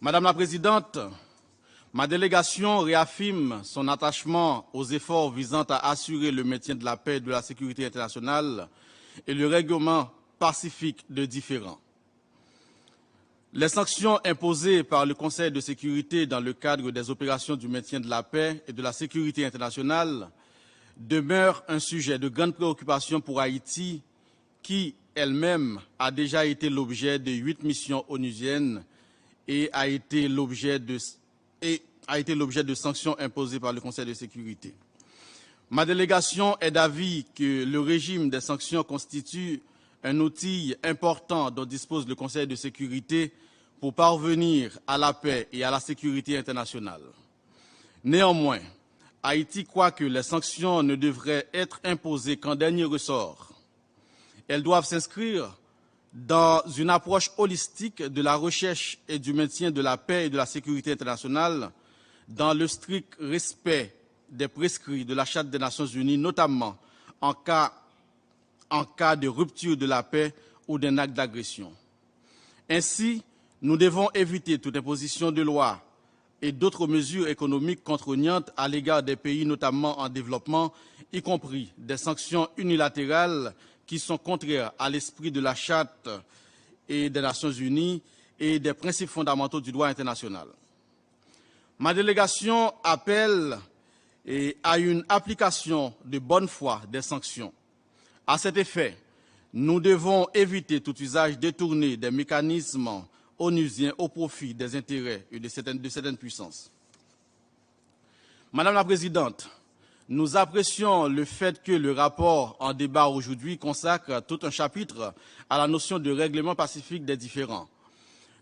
Madame la Présidente, ma délégation réaffirme son attachement aux efforts visant à assurer le maintien de la paix et de la sécurité internationale et le règlement pacifique de différends. Les sanctions imposées par le Conseil de sécurité dans le cadre des opérations du maintien de la paix et de la sécurité internationale demeurent un sujet de grande préoccupation pour Haïti qui, elle-même, a déjà été l'objet de 8 missions onusiennes et a été l'objet de sanctions imposées par le Conseil de sécurité. Ma délégation est d'avis que le régime des sanctions constitue un outil important dont dispose le Conseil de sécurité pour parvenir à la paix et à la sécurité internationale. Néanmoins, Haïti croit que les sanctions ne devraient être imposées qu'en dernier ressort. Elles doivent s'inscrire dans une approche holistique de la recherche et du maintien de la paix et de la sécurité internationale dans le strict respect des prescrits de la Charte des Nations Unies, notamment en cas de rupture de la paix ou d'un acte d'agression. Ainsi, nous devons éviter toute imposition de loi et d'autres mesures économiques contraignantes à l'égard des pays, notamment en développement, y compris des sanctions unilatérales qui sont contraires à l'esprit de la Charte des Nations Unies et des principes fondamentaux du droit international. Ma délégation appelle à une application de bonne foi des sanctions. À cet effet, nous devons éviter tout usage détourné des mécanismes onusiens au profit des intérêts de certaines puissances. Madame la Présidente, nous apprécions le fait que le rapport en débat aujourd'hui consacre tout un chapitre à la notion de règlement pacifique des différends.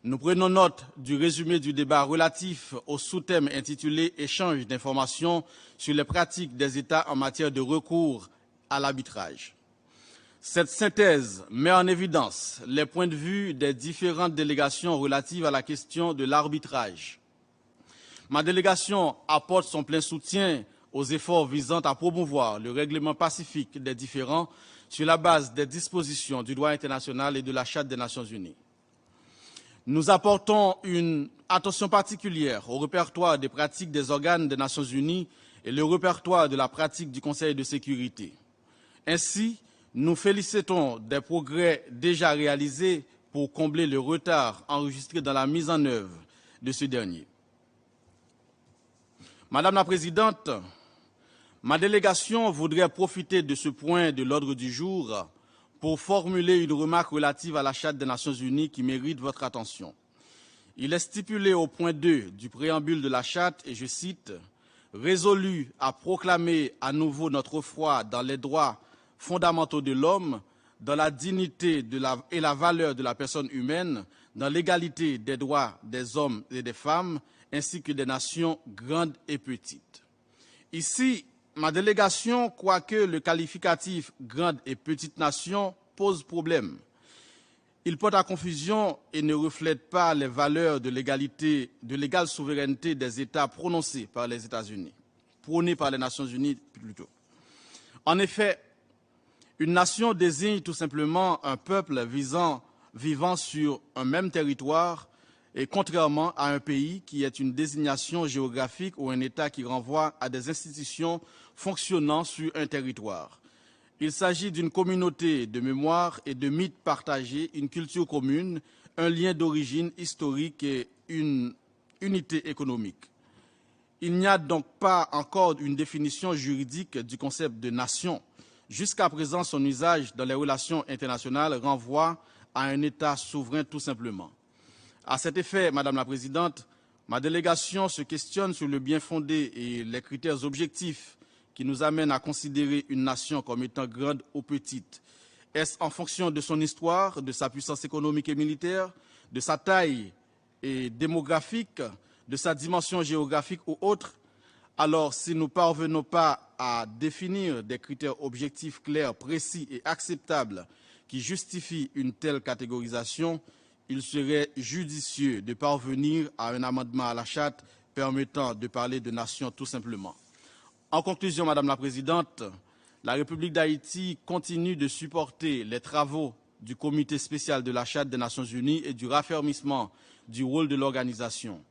Nous prenons note du résumé du débat relatif au sous-thème intitulé « Échange d'informations sur les pratiques des États en matière de recours à l'arbitrage ». Cette synthèse met en évidence les points de vue des différentes délégations relatives à la question de l'arbitrage. Ma délégation apporte son plein soutien aux efforts visant à promouvoir le règlement pacifique des différends sur la base des dispositions du droit international et de la Charte des Nations Unies. Nous apportons une attention particulière au répertoire des pratiques des organes des Nations Unies et le répertoire de la pratique du Conseil de sécurité. Ainsi, nous félicitons des progrès déjà réalisés pour combler le retard enregistré dans la mise en œuvre de ce dernier. Madame la Présidente, ma délégation voudrait profiter de ce point de l'ordre du jour pour formuler une remarque relative à la Charte des Nations Unies qui mérite votre attention. Il est stipulé au point 2 du préambule de la Charte, et je cite, « Résolu à proclamer à nouveau notre foi dans les droits fondamentaux de l'homme, dans la dignité et la valeur de la personne humaine, dans l'égalité des droits des hommes et des femmes, ainsi que des nations grandes et petites. » Ici, ma délégation croit que le qualificatif « grande et petite nation » pose problème. Il porte à confusion et ne reflète pas les valeurs de l'égalité, de l'égale souveraineté des États prononcées par les États-Unis, prônées par les Nations Unies plutôt. En effet, une nation désigne tout simplement un peuple vivant sur un même territoire, et contrairement à un pays qui est une désignation géographique ou un État qui renvoie à des institutions fonctionnant sur un territoire. Il s'agit d'une communauté de mémoire et de mythes partagés, une culture commune, un lien d'origine historique et une unité économique. Il n'y a donc pas encore une définition juridique du concept de nation. Jusqu'à présent, son usage dans les relations internationales renvoie à un État souverain tout simplement. À cet effet, Madame la Présidente, ma délégation se questionne sur le bien fondé et les critères objectifs qui nous amènent à considérer une nation comme étant grande ou petite. Est-ce en fonction de son histoire, de sa puissance économique et militaire, de sa taille et démographique, de sa dimension géographique ou autre? Alors, si nous ne parvenons pas à définir des critères objectifs clairs, précis et acceptables qui justifient une telle catégorisation, il serait judicieux de parvenir à un amendement à la Charte permettant de parler de nation tout simplement. En conclusion, Madame la Présidente, la République d'Haïti continue de supporter les travaux du Comité spécial de la Charte des Nations Unies et du raffermissement du rôle de l'organisation.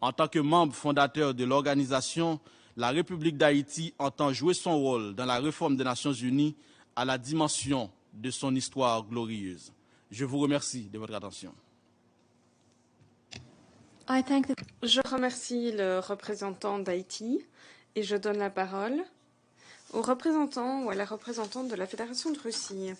En tant que membre fondateur de l'organisation, la République d'Haïti entend jouer son rôle dans la réforme des Nations Unies à la dimension de son histoire glorieuse. Je vous remercie de votre attention. Je remercie le représentant d'Haïti et je donne la parole au représentant ou à la représentante de la Fédération de Russie.